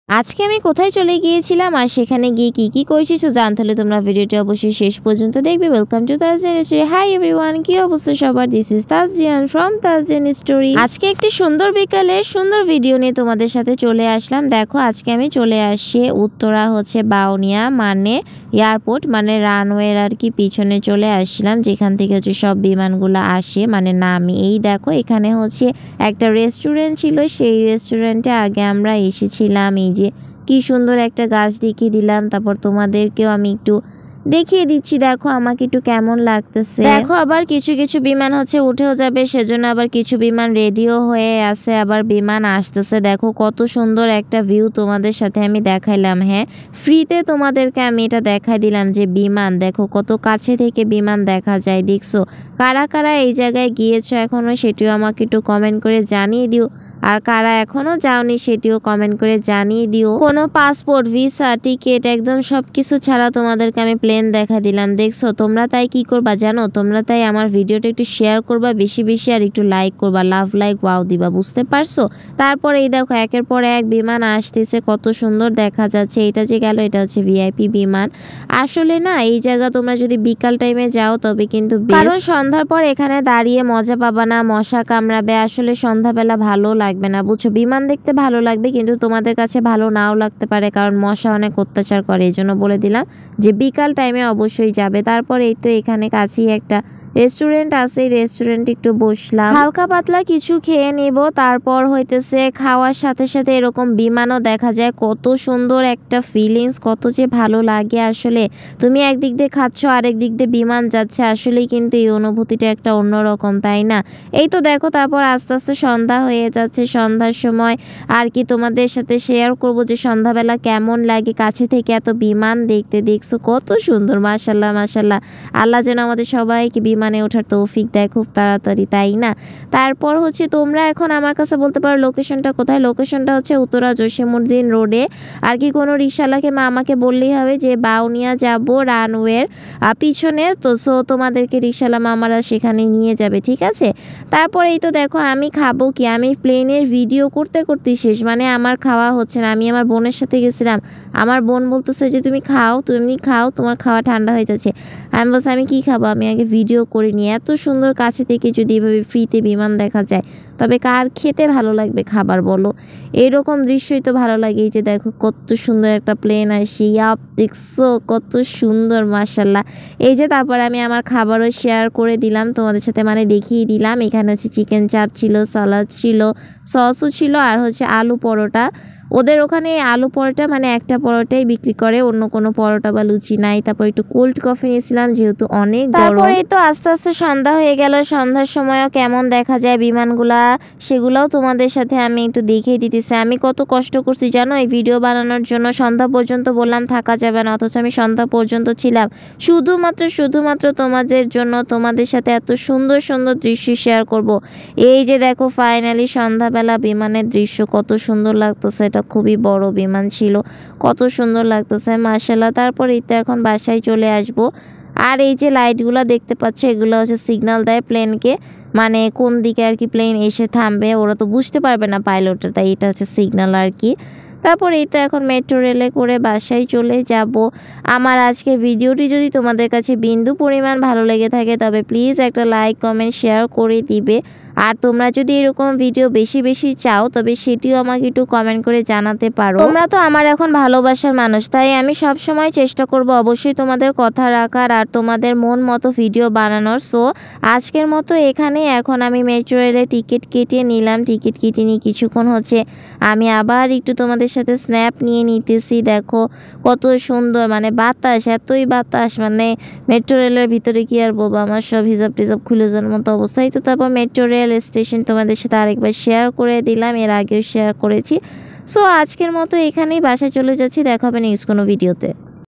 আজকে আমি কোথায় চলে গিয়েছিলাম আর সেখানে গিয়ে কি করেছি সো জানতে হলে তোমরা ভিডিওটি অবশ্যই শেষ পর্যন্ত দেখবে। Welcome to Tazrian story. Hi everyone, কি অবস্থা সবার? This is Tazrian from Tazrian story. আজকে একটি সুন্দর বিকালে সুন্দর ভিডিও নিয়ে তোমাদের সাথে চলে আসলাম। দেখো আজকে আমি চলে আসি উত্তরা বাউনিয়া মানে এয়ারপোর্ট মানে রানওয়ের আর কি পিছনে চলে আসলাম, যেখান থেকে সব বিমানগুলো আসে মানে নামে। এই দেখো এখানে একটা রেস্টুরেন্ট ছিল, সেই রেস্টুরেন্টে আগে আমরা এসেছিলাম। এই যে কি সুন্দর একটা গাছ দেখিয়ে দিলাম, তারপর তোমাদেরকেও আমি একটু দেখিয়ে দিচ্ছি। দেখো আমাকে একটু কেমন লাগতেছে। দেখো আবার কিছু কিছু বিমান উঠেও যাবে, সেজন্য আবার কিছু বিমান রেডিও হয়ে আছে, আবার বিমান আসতেছে। দেখো কত সুন্দর একটা ভিউ তোমাদের সাথে আমি দেখাইলাম। হ্যাঁ, ফ্রিতে তোমাদেরকে আমি এটা দেখাই দিলাম যে বিমান দেখো কত কাছে থেকে বিমান দেখা যায়। দেখছো কারা কারা এই জায়গায় গিয়েছো এখনো, সেটিও আমাকে একটু কমেন্ট করে জানিয়ে দিও। আর কারা এখনো যাওনি সেটিও কমেন্ট করে জানিয়ে দিও। কোনো পাসপোর্ট, ভিসা, টিকিট একদম সবকিছু ছাড়া তোমাদেরকে আমি প্লেন দেখা দিলাম। দেখছো তোমরা তাই কি করবা জানো? তোমরা তাই আমার ভিডিওটা একটু শেয়ার করবা বেশি বেশি, আর একটু লাইক করবা, লাভ লাইক ওয়াও দিবা, বুঝতে পারছো? তারপরে এই দেখো একের পর এক বিমান আসতেছে, কত সুন্দর দেখা যাচ্ছে। এটা যে গেল, এটা ভিআইপি বিমান। আসলে না এই জায়গা তোমরা যদি বিকাল টাইমে যাও তবে কিন্তু, কারণ সন্ধ্যার পর এখানে দাঁড়িয়ে মজা পাবা না, মশা কামড়াবে। আসলে সন্ধ্যাবেলা ভালো লাগবে না, বুঝছো? বিমান দেখতে ভালো লাগবে কিন্তু তোমাদের কাছে ভালো নাও লাগতে পারে, কারণ মশা অনেক অত্যাচার করে। এই জন্য বলে দিলাম যে বিকাল টাইমে অবশ্যই যাবে। তারপর এই তো এখানে কাছেই একটা রেস্টুরেন্ট আছে, রেস্টুরেন্টে একটু বসলাম, হালকা পাতলা কিছু খেয়ে নিব। তারপর খাওয়ার সাথে সাথে এরকম বিমানও দেখা যায়, কত সুন্দর একটা ফিলিংস, কত যে ভালো লাগে। আসলে তুমি একদিক দিয়ে খাচ্ছ, আরেক দিক দিয়ে বিমান যাচ্ছে, আসলেই কিন্তু এই অনুভূতিটা একটা অন্যরকম, তাই না? এই তো দেখো তারপর আস্তে আস্তে সন্ধ্যা হয়ে যাচ্ছে। সন্ধ্যার সময় আর কি তোমাদের সাথে শেয়ার করব যে সন্ধ্যাবেলা কেমন লাগে কাছে থেকে এত বিমান দেখতে। দেখছো কত সুন্দর, মাশাল্লাহ মাশাল্লাহ। আল্লাহ যেন আমাদের সবাইকে বিমানে ওঠার তৌফিক দেয় খুব তাড়াতাড়ি, তাই না? তারপর তোমরা এখন আমার কাছে বলতে পারো লোকেশনটা কোথায়। লোকেশনটা উত্তরা জসিমউদ্দিন রোডে। আর কি কোনো রিকশাওয়ালাকে আমাকে বললেই হবে যে বাউনিয়া যাব রানওয়ের পিছনে, তো সো তোমাদেরকে রিকশাওয়ালা মামারা সেখানে নিয়ে যাবে, ঠিক আছে? তারপর এই তো দেখো আমি খাবো কি, আমি প্লেনের ভিডিও করতে করতে শেষ, মানে আমার খাওয়া হচ্ছে না। আমি আমার বোনের সাথে গেছিলাম, আমার বোন বলতেছে যে তুমি খাও তোমার খাওয়া ঠান্ডা হয়ে যাচ্ছে। আমি বলছি আমি কি খাবো, আমি আগে ভিডিও করে নিই। এত সুন্দর কাছে থেকে যদি এভাবে ফ্রিতে বিমান দেখা যায় তবে কার খেতে ভালো লাগবে খাবার, বলো? এরকম দৃশ্যই তো ভালো লাগে। এই যে দেখো কত সুন্দর একটা প্লেন আসি, দেখছো কত সুন্দর, মাশাল্লাহ। এই যে তারপর আমি আমার খাবারও শেয়ার করে দিলাম তোমাদের সাথে, মানে দেখিয়ে দিলাম। এখানে চিকেন চাপ ছিল, সালাদ ছিল, সসও ছিল, আর আলু পরোটা। ওদের ওখানে আলু পরোটা মানে একটা পরোটাই বিক্রি করে, অন্য কোনো পরোটা বা লুচি নাই। তারপর একটু কোল্ড কফি নিয়েছিলাম যেহেতু অনেক গরম। তারপরে তো আস্তে আস্তে সন্ধ্যা হয়ে গেল। সন্ধ্যার সময়ও কেমন দেখা যায় বিমানগুলা, সেগুলোও তোমাদের সাথে আমি একটু দেখিয়ে দিতেছি। আমি কত কষ্ট করছি জানো এই ভিডিও বানানোর জন্য। সন্ধ্যা পর্যন্ত বললাম থাকা যাবে না, অথচ আমি সন্ধ্যা পর্যন্ত ছিলাম শুধুমাত্র তোমাদের জন্য, তোমাদের সাথে এত সুন্দর সুন্দর দৃশ্য শেয়ার করব। এই যে দেখো ফাইনালি সন্ধ্যাবেলা বিমানের দৃশ্য কত সুন্দর লাগতেছে। এটা খুবই বড় বিমান ছিল, কত সুন্দর লাগতেছে মাশাআল্লাহ। তারপর এই তো এখন বাসায় চলে আসব। আর এই যে লাইটগুলো দেখতে পাচ্ছ, এগুলো সিগন্যাল দেয় প্লেনকে, মানে কোন দিকে আর কি প্লেন এসে থামবে। ওরা তো বুঝতে পারবে না পাইলটটা, তাই এটা সিগন্যাল আর কি। তারপর এই তো এখন মেট্রো রেলে করে বাসায় চলে যাব। আমার আজকের ভিডিওটি যদি তোমাদের কাছে বিন্দু পরিমাণ ভালো লেগে থাকে তবে প্লিজ একটা লাইক কমেন্ট শেয়ার করে দিবে। আর তোমরা যদি এরকম ভিডিও বেশি বেশি চাও তবে সেটিও আমাকে একটু কমেন্ট করে জানাতে পারো। তোমরা তো আমার এখন ভালোবাসার মানুষ, তাই আমি সব সময় চেষ্টা করব অবশ্যই তোমাদের কথা রাখার আর তোমাদের মন মতো ভিডিও বানানোর। সো আজকের মতো এখানে এখন আমি মেট্রো রেলে টিকিট কেটে নিলাম। টিকিট কেটে নিয়ে কিছুক্ষণ আমি আবার একটু তোমাদের সাথে স্ন্যাপ নিয়ে নিতেছি। দেখো কত সুন্দর, মানে বাতাস, এতই বাতাস, মানে মেট্রো রেলের ভিতরে কি আর বলবো, আমার সব হিজাব টিজাব খুলে যাওয়ার মতো অবস্থায়। তো তারপর মেট্রো রেল স্টেশন তোমাদের সাথে আরেকবার শেয়ার করে দিলাম, এর আগেও শেয়ার করেছি। সো আজকের মতো এখানেই বাসায় চলে যাচ্ছি, দেখা হবে নেক্সট কোনো ভিডিওতে।